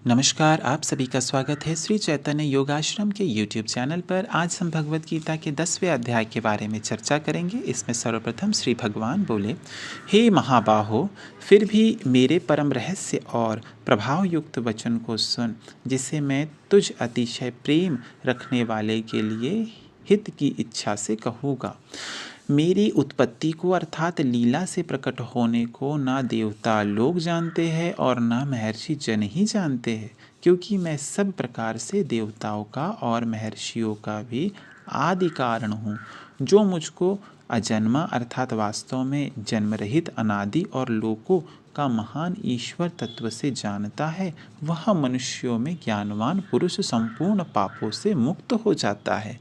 नमस्कार, आप सभी का स्वागत है श्री चैतन्य योगाश्रम के YouTube चैनल पर। आज हम भगवत गीता के 10वें अध्याय के बारे में चर्चा करेंगे। इसमें सर्वप्रथम श्री भगवान बोले, हे महाबाहो, फिर भी मेरे परम रहस्य और प्रभाव युक्त वचन को सुन, जिसे मैं तुझ अतिशय प्रेम रखने वाले के लिए हित की इच्छा से कहूँगा। मेरी उत्पत्ति को अर्थात लीला से प्रकट होने को ना देवता लोग जानते हैं और ना महर्षि जन ही जानते हैं, क्योंकि मैं सब प्रकार से देवताओं का और महर्षियों का भी आदि कारण हूँ। जो मुझको अजन्मा अर्थात वास्तव में जन्म रहित अनादि और लोकों का महान ईश्वर तत्व से जानता है, वह मनुष्यों में ज्ञानवान पुरुष संपूर्ण पापों से मुक्त हो जाता है।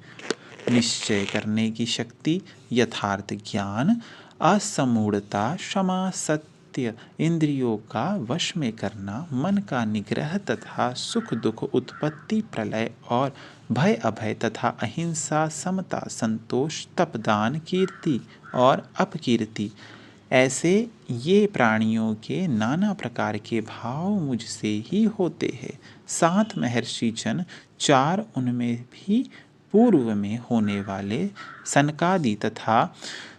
निश्चय करने की शक्ति, यथार्थ ज्ञान, असमूढ़ता, क्षमा, सत्य, इंद्रियों का वश में करना, मन का निग्रह तथा सुख दुख, उत्पत्ति प्रलय और भय अभय तथा अहिंसा, समता, संतोष, तपदान, कीर्ति और अपकीर्ति, ऐसे ये प्राणियों के नाना प्रकार के भाव मुझसे ही होते हैं। 7 महर्षि जन, 4 उनमें भी पूर्व में होने वाले सनकादि तथा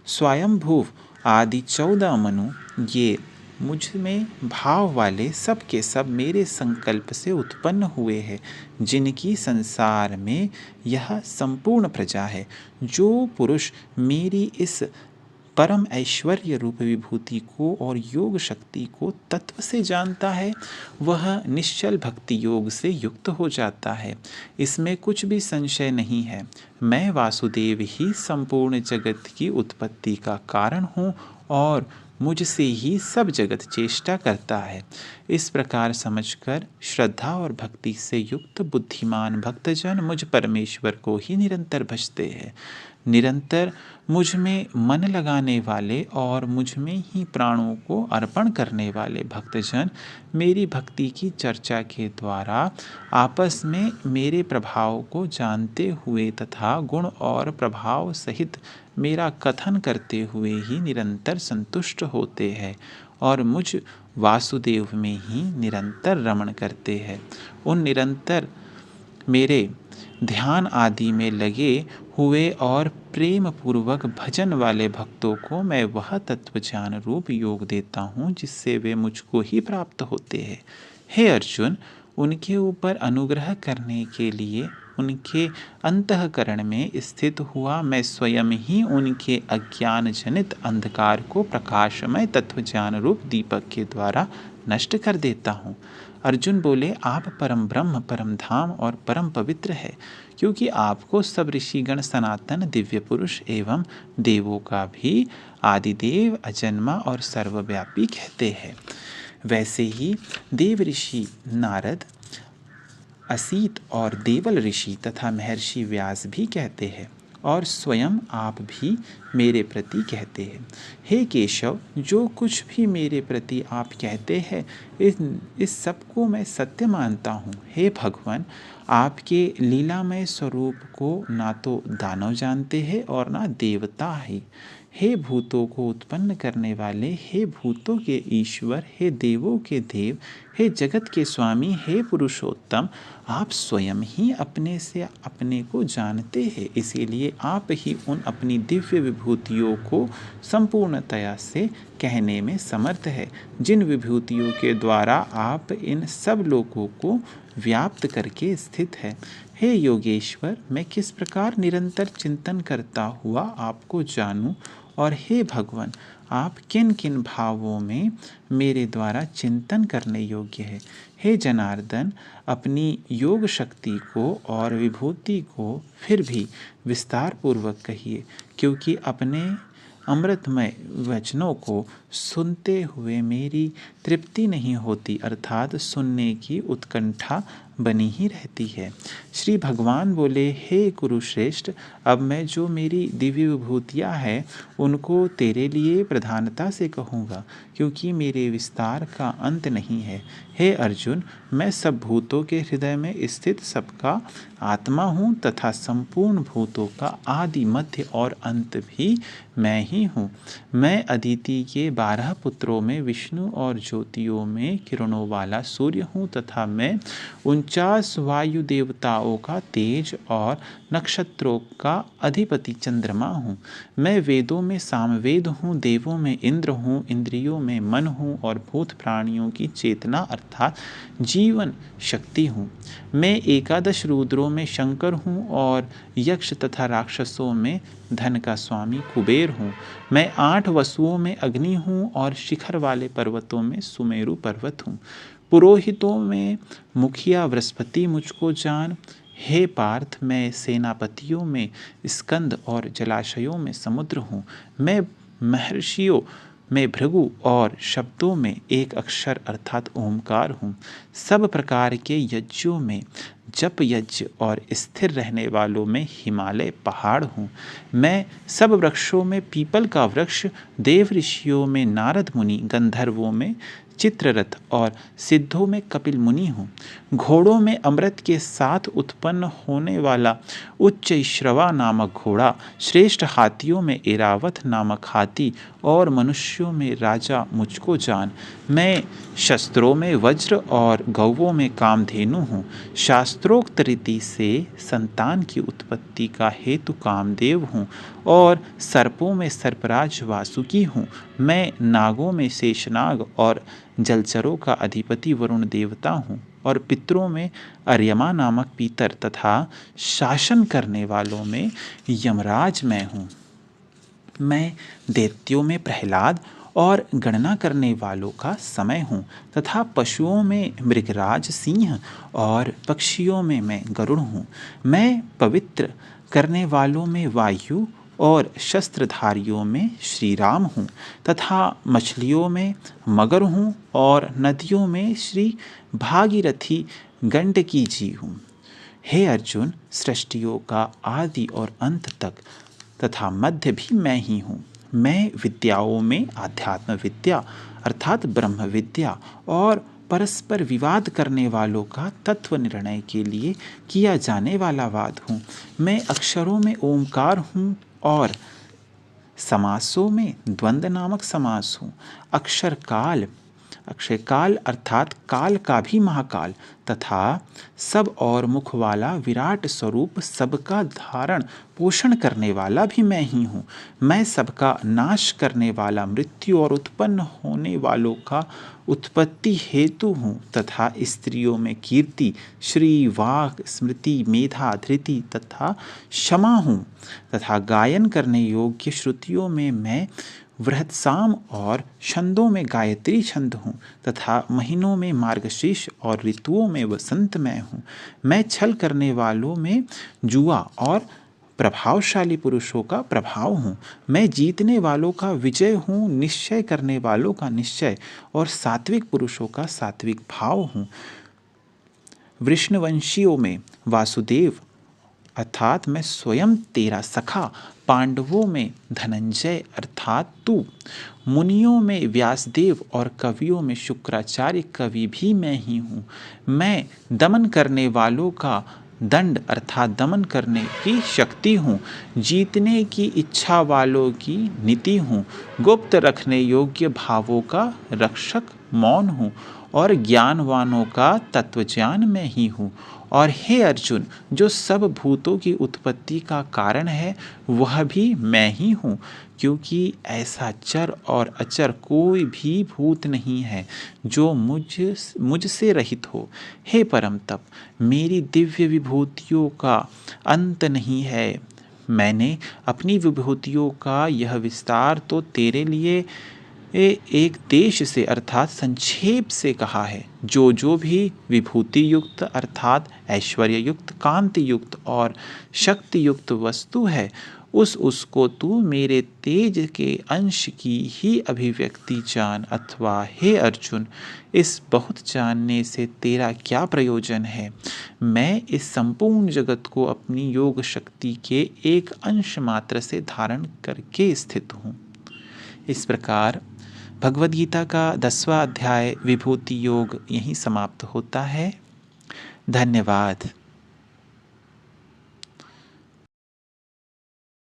स्वयंभुव आदि 14 मनु, ये मुझ में भाव वाले सब के सब मेरे संकल्प से उत्पन्न हुए हैं, जिनकी संसार में यह संपूर्ण प्रजा है। जो पुरुष मेरी इस परम ऐश्वर्य रूप विभूति को और योग शक्ति को तत्व से जानता है, वह निश्चल भक्ति योग से युक्त हो जाता है। इसमें कुछ भी संशय नहीं है। मैं वासुदेव ही संपूर्ण जगत की उत्पत्ति का कारण हूँ और मुझसे ही सब जगत चेष्टा करता है। इस प्रकार समझकर श्रद्धा और भक्ति से युक्त बुद्धिमान भक्तजन मुझ परमेश्वर को ही निरंतर भजते हैं। निरंतर मुझ में मन लगाने वाले और मुझ में ही प्राणों को अर्पण करने वाले भक्तजन मेरी भक्ति की चर्चा के द्वारा आपस में मेरे प्रभाव को जानते हुए तथा गुण और प्रभाव सहित मेरा कथन करते हुए ही निरंतर संतुष्ट होते हैं और मुझ वासुदेव में ही निरंतर रमण करते हैं। उन निरंतर मेरे ध्यान आदि में लगे हुए और प्रेम पूर्वक भजन वाले भक्तों को मैं वह तत्व ज्ञान रूप योग देता हूँ, जिससे वे मुझको ही प्राप्त होते हैं। हे अर्जुन, उनके ऊपर अनुग्रह करने के लिए उनके अंतःकरण में स्थित हुआ मैं स्वयं ही उनके अज्ञान जनित अंधकार को प्रकाशमय तत्व ज्ञान रूप दीपक के द्वारा नष्ट कर देता हूँ। अर्जुन बोले, आप परम ब्रह्म, परम धाम और परम पवित्र है, क्योंकि आपको सब ऋषिगण सनातन दिव्य पुरुष एवं देवों का भी आदिदेव, अजन्मा और सर्वव्यापी कहते हैं। वैसे ही देव ऋषि नारद, असीत और देवल ऋषि तथा महर्षि व्यास भी कहते हैं और स्वयं आप भी मेरे प्रति कहते हैं। हे केशव, जो कुछ भी मेरे प्रति आप कहते हैं इस सब को मैं सत्य मानता हूँ। हे भगवान, आपके लीलामय स्वरूप को ना तो दानव जानते हैं और ना देवता ही। हे भूतों को उत्पन्न करने वाले, हे भूतों के ईश्वर, हे देवों के देव, हे जगत के स्वामी, हे पुरुषोत्तम, आप स्वयं ही अपने से अपने को जानते हैं। इसीलिए आप ही उन अपनी दिव्य विभूतियों को संपूर्णतया से कहने में समर्थ है, जिन विभूतियों के द्वारा आप इन सब लोगों को व्याप्त करके स्थित है। हे योगेश्वर, मैं किस प्रकार निरंतर चिंतन करता हुआ आपको जानूं, और हे भगवान, आप किन किन भावों में मेरे द्वारा चिंतन करने योग्य है। हे जनार्दन, अपनी योग शक्ति को और विभूति को फिर भी विस्तार पूर्वक कहिए, क्योंकि अपने अमृतमय वचनों को सुनते हुए मेरी तृप्ति नहीं होती, अर्थात सुनने की उत्कंठा बनी ही रहती है। श्री भगवान बोले, हे कुरुश्रेष्ठ, अब मैं जो मेरी दिव्य विभूतियाँ हैं उनको तेरे लिए प्रधानता से कहूँगा, क्योंकि मेरे विस्तार का अंत नहीं है। हे अर्जुन, मैं सब भूतों के हृदय में स्थित सबका आत्मा हूँ तथा संपूर्ण भूतों का आदि मध्य और अंत भी मैं ही हूँ। मैं अदिति के 12 पुत्रों में विष्णु और ज्योतियों में किरणों वाला सूर्य हूँ तथा मैं 49 वायु देवताओं का तेज और नक्षत्रों का अधिपति चंद्रमा हूँ। मैं वेदों में सामवेद हूँ, देवों में इंद्र हूँ, इंद्रियों में मन हूँ और भूत प्राणियों की चेतना अर्थात जीवन शक्ति हूँ। मैं 11 रुद्रों में शंकर हूँ और यक्ष तथा राक्षसों में धन का स्वामी कुबेर हूँ। मैं 8 वसुओं में अग्नि हूँ और शिखर वाले पर्वतों में सुमेरु पर्वत हूँ। पुरोहितों में मुखिया बृहस्पति मुझको जान। हे पार्थ, मैं सेनापतियों में स्कंद और जलाशयों में समुद्र हूँ। मैं महर्षियों में भृगु और शब्दों में एक अक्षर अर्थात ओमकार हूँ। सब प्रकार के यज्ञों में जप यज्ञ और स्थिर रहने वालों में हिमालय पहाड़ हूँ। मैं सब वृक्षों में पीपल का वृक्ष, देव ऋषियों में नारद मुनि, गंधर्वों में चित्ररथ और सिद्धों में कपिल मुनि हूँ। घोड़ों में अमृत के साथ उत्पन्न होने वाला उच्च श्रवा नामक घोड़ा, श्रेष्ठ हाथियों में एरावत नामक हाथी और मनुष्यों में राजा मुझको जान। मैं शस्त्रों में वज्र और गौवों में कामधेनु हूँ। शास्त्रोक्त रीति से संतान की उत्पत्ति का हेतु कामदेव हूँ और सर्पों में सर्पराज वासुकी हूँ। मैं नागों में शेषनाग और जलचरों का अधिपति वरुण देवता हूँ और पितरों में अर्यमा नामक पीतर तथा शासन करने वालों में यमराज मैं हूँ। मैं दैत्यों में प्रहलाद और गणना करने वालों का समय हूँ तथा पशुओं में मृगराज सिंह और पक्षियों में मैं गरुड़ हूँ। मैं पवित्र करने वालों में वायु और शस्त्रधारियों में श्री राम हूँ तथा मछलियों में मगर हूँ और नदियों में श्री भागीरथी गंडकी जी हूँ। हे अर्जुन, सृष्टियों का आदि और अंत तक तथा मध्य भी मैं ही हूँ। मैं विद्याओं में आध्यात्म विद्या अर्थात ब्रह्म विद्या और परस्पर विवाद करने वालों का तत्व निर्णय के लिए किया जाने वाला वाद हूँ। मैं अक्षरों में ओमकार हूँ और समासों में द्वंद्व नामक समास हूँ। अक्षय काल अर्थात काल का भी महाकाल तथा सब और मुख वाला विराट स्वरूप सबका धारण पोषण करने वाला भी मैं ही हूँ। मैं सबका नाश करने वाला मृत्यु और उत्पन्न होने वालों का उत्पत्ति हेतु हूँ तथा स्त्रियों में कीर्ति, श्री, वाक, स्मृति, मेधा, धृति तथा क्षमा हूँ तथा गायन करने योग्य श्रुतियों में मैं वृहत्साम और छंदों में गायत्री छंद हूँ तथा महीनों में मार्गशीर्ष और ऋतुओं में वसंत मैं हूँ। मैं छल करने वालों में जुआ और प्रभावशाली पुरुषों का प्रभाव हूँ। मैं जीतने वालों का विजय हूँ, निश्चय करने वालों का निश्चय और सात्विक पुरुषों का सात्विक भाव हूँ। वृष्णवंशियों में वासुदेव अर्थात मैं स्वयं तेरा सखा, पांडवों में धनंजय अर्थात तू, मुनियों में व्यासदेव और कवियों में शुक्राचार्य कवि भी मैं ही हूँ। मैं दमन करने वालों का दंड अर्थात दमन करने की शक्ति हूँ, जीतने की इच्छा वालों की नीति हूँ, गुप्त रखने योग्य भावों का रक्षक मौन हूँ और ज्ञानवानों का तत्वज्ञान मैं ही हूँ। और हे अर्जुन, जो सब भूतों की उत्पत्ति का कारण है वह भी मैं ही हूँ, क्योंकि ऐसा चर और अचर कोई भी भूत नहीं है जो मुझसे रहित हो। हे परम तप, मेरी दिव्य विभूतियों का अंत नहीं है। मैंने अपनी विभूतियों का यह विस्तार तो तेरे लिए एक देश से अर्थात संक्षेप से कहा है। जो भी विभूति युक्त अर्थात ऐश्वर्य युक्त, कांति युक्त और शक्ति युक्त वस्तु है उसको तू मेरे तेज के अंश की ही अभिव्यक्ति जान। अथवा हे अर्जुन, इस बहुत जानने से तेरा क्या प्रयोजन है? मैं इस संपूर्ण जगत को अपनी योग शक्ति के एक अंश मात्र से धारण करके स्थित हूँ। इस प्रकार भगवद गीता का 10वां अध्याय विभूति योग यहीं समाप्त होता है। धन्यवाद।